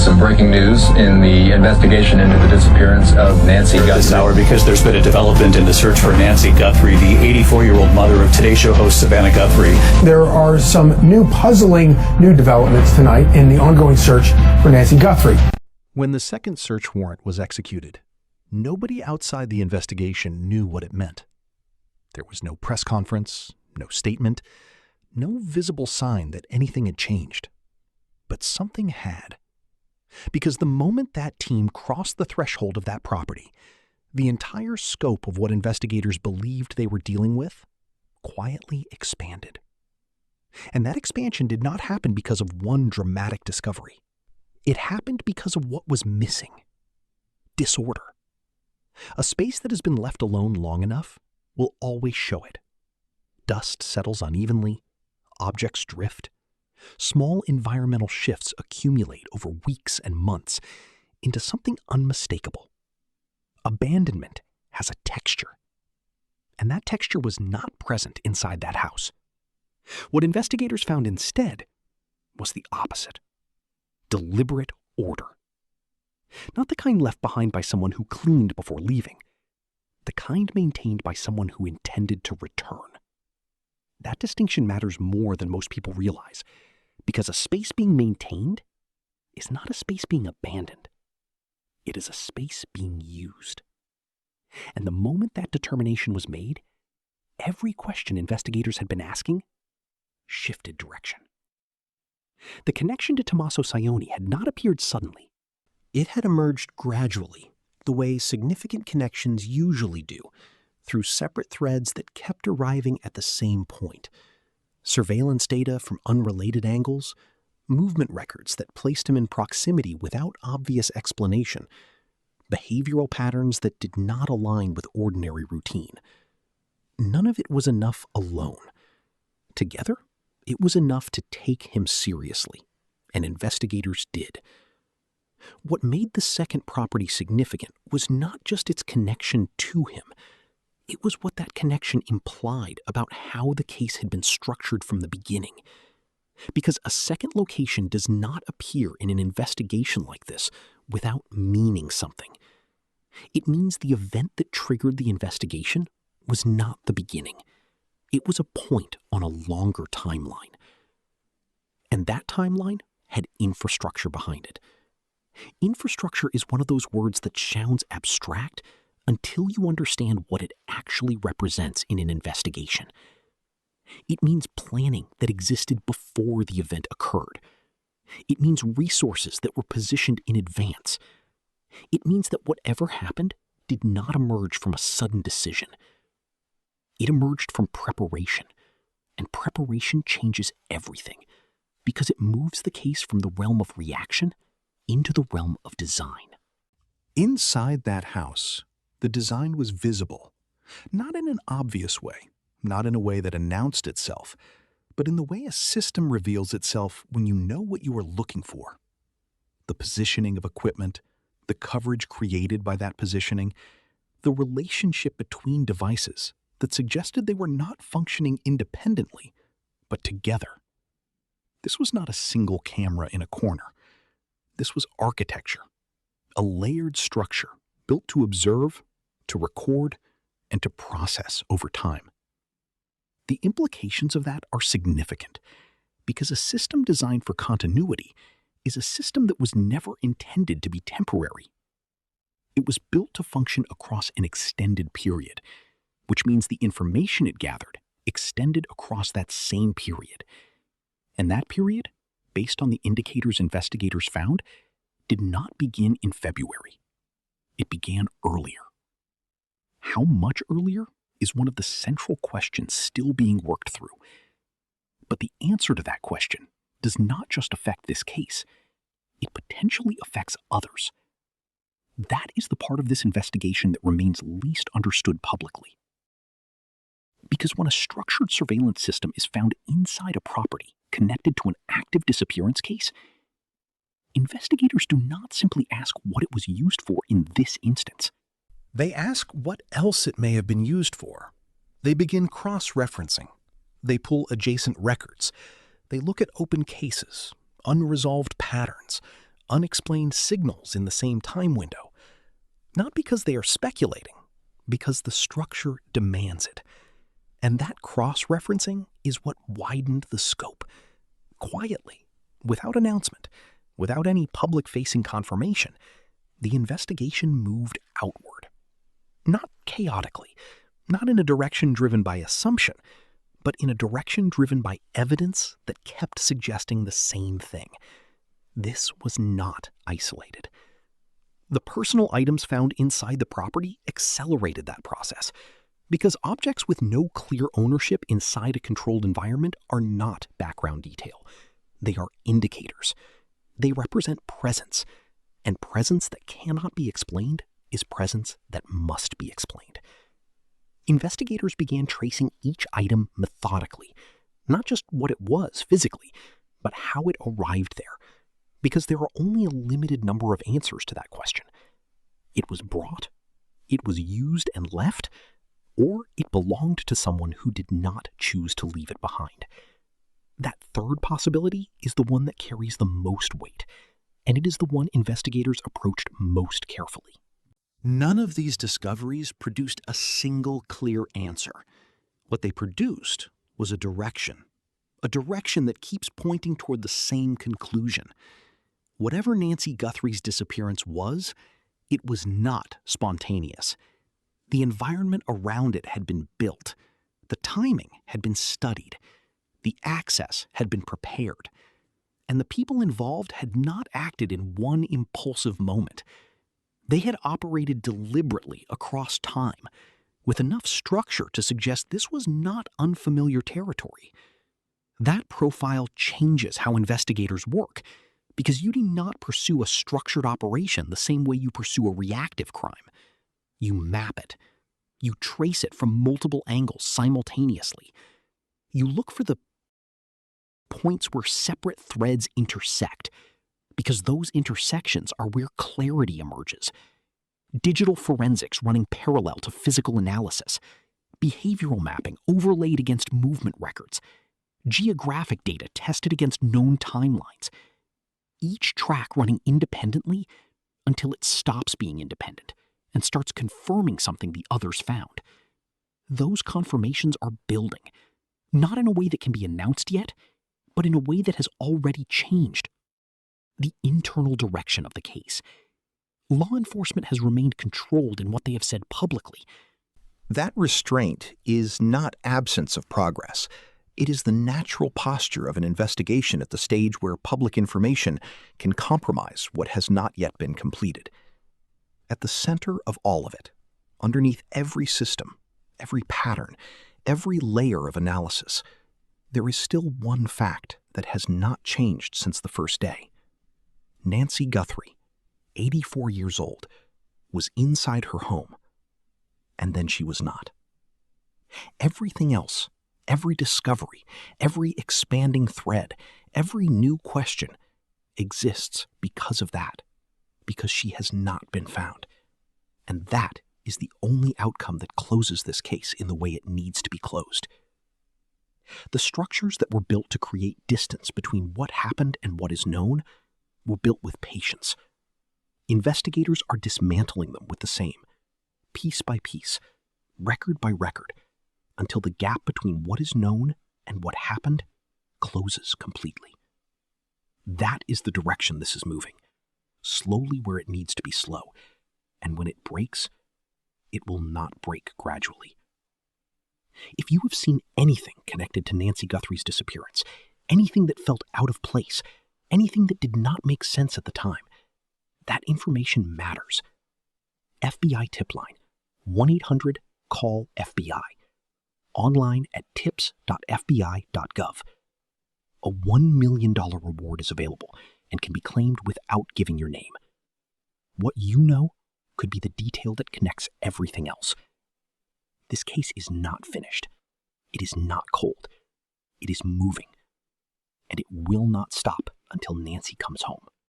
some breaking news in the investigation into the disappearance of Nancy Guthrie. This hour, because there's been a development in the search for Nancy Guthrie, the 84-year-old mother of Today Show host Savannah Guthrie. There are some puzzling new developments tonight in the ongoing search for Nancy Guthrie. When the second search warrant was executed, nobody outside the investigation knew what it meant. There was no press conference, no statement, no visible sign that anything had changed. But something had. Because the moment that team crossed the threshold of that property, the entire scope of what investigators believed they were dealing with quietly expanded. And that expansion did not happen because of one dramatic discovery. It happened because of what was missing. Disorder. A space that has been left alone long enough will always show it. Dust settles unevenly, objects drift. Small environmental shifts accumulate over weeks and months into something unmistakable. Abandonment has a texture. And that texture was not present inside that house. What investigators found instead was the opposite. Deliberate order. Not the kind left behind by someone who cleaned before leaving. The kind maintained by someone who intended to return. That distinction matters more than most people realize, because a space being maintained is not a space being abandoned. It is a space being used. And the moment that determination was made, every question investigators had been asking shifted direction. The connection to Tommaso Scione had not appeared suddenly. It had emerged gradually, the way significant connections usually do, through separate threads that kept arriving at the same point. Surveillance data from unrelated angles, movement records that placed him in proximity without obvious explanation, behavioral patterns that did not align with ordinary routine. None of it was enough alone. Together, it was enough to take him seriously, and investigators did. What made the second property significant was not just its connection to him. It was what that connection implied about how the case had been structured from the beginning. Because a second location does not appear in an investigation like this without meaning something. It means the event that triggered the investigation was not the beginning. It was a point on a longer timeline. And that timeline had infrastructure behind it. Infrastructure is one of those words that sounds abstract until you understand what it actually represents in an investigation. It means planning that existed before the event occurred. It means resources that were positioned in advance. It means that whatever happened did not emerge from a sudden decision. It emerged from preparation, and preparation changes everything because it moves the case from the realm of reaction into the realm of design. Inside that house, the design was visible, not in an obvious way, not in a way that announced itself, but in the way a system reveals itself when you know what you are looking for. The positioning of equipment, the coverage created by that positioning, the relationship between devices that suggested they were not functioning independently, but together. This was not a single camera in a corner. This was architecture, a layered structure built to observe, to record, and to process over time. The implications of that are significant because a system designed for continuity is a system that was never intended to be temporary. It was built to function across an extended period, which means the information it gathered extended across that same period. And that period, based on the indicators investigators found, did not begin in February. It began earlier. How much earlier is one of the central questions still being worked through. But the answer to that question does not just affect this case. It potentially affects others. That is the part of this investigation that remains least understood publicly. Because when a structured surveillance system is found inside a property connected to an active disappearance case, investigators do not simply ask what it was used for in this instance. They ask what else it may have been used for. They begin cross-referencing. They pull adjacent records. They look at open cases, unresolved patterns, unexplained signals in the same time window. Not because they are speculating, because the structure demands it. And that cross-referencing is what widened the scope. Quietly, without announcement, without any public-facing confirmation, the investigation moved outward. Not chaotically, not in a direction driven by assumption, but in a direction driven by evidence that kept suggesting the same thing. This was not isolated. The personal items found inside the property accelerated that process, because objects with no clear ownership inside a controlled environment are not background detail. They are indicators. They represent presence, and presence that cannot be explained is presence that must be explained. Investigators began tracing each item methodically, not just what it was physically, but how it arrived there, because there are only a limited number of answers to that question. It was brought, it was used and left, or it belonged to someone who did not choose to leave it behind. That third possibility is the one that carries the most weight, and it is the one investigators approached most carefully. None of these discoveries produced a single clear answer. What they produced was a direction that keeps pointing toward the same conclusion. Whatever Nancy Guthrie's disappearance was, it was not spontaneous. The environment around it had been built. The timing had been studied. The access had been prepared. And the people involved had not acted in one impulsive moment. They had operated deliberately across time, with enough structure to suggest this was not unfamiliar territory. That profile changes how investigators work, because you do not pursue a structured operation the same way you pursue a reactive crime. You map it. You trace it from multiple angles simultaneously. You look for the points where separate threads intersect, because those intersections are where clarity emerges. Digital forensics running parallel to physical analysis, behavioral mapping overlaid against movement records, geographic data tested against known timelines, each track running independently until it stops being independent and starts confirming something the others found. Those confirmations are building, not in a way that can be announced yet, but in a way that has already changed the internal direction of the case. Law enforcement has remained controlled in what they have said publicly. That restraint is not absence of progress. It is the natural posture of an investigation at the stage where public information can compromise what has not yet been completed. At the center of all of it, underneath every system, every pattern, every layer of analysis, there is still one fact that has not changed since the first day. Nancy Guthrie, 84 years old, was inside her home, and then she was not. Everything else, every discovery, every expanding thread, every new question exists because of that, because she has not been found. And that is the only outcome that closes this case in the way it needs to be closed. The structures that were built to create distance between what happened and what is known were built with patience. Investigators are dismantling them with the same, piece by piece, record by record, until the gap between what is known and what happened closes completely. That is the direction this is moving, slowly where it needs to be slow, and when it breaks, it will not break gradually. If you have seen anything connected to Nancy Guthrie's disappearance, anything that felt out of place, anything that did not make sense at the time, that information matters. FBI tip line, 1-800-CALL-FBI. Online at tips.fbi.gov. A $1 million reward is available and can be claimed without giving your name. What you know could be the detail that connects everything else. This case is not finished. It is not cold. It is moving. And it will not stop until Nancy comes home.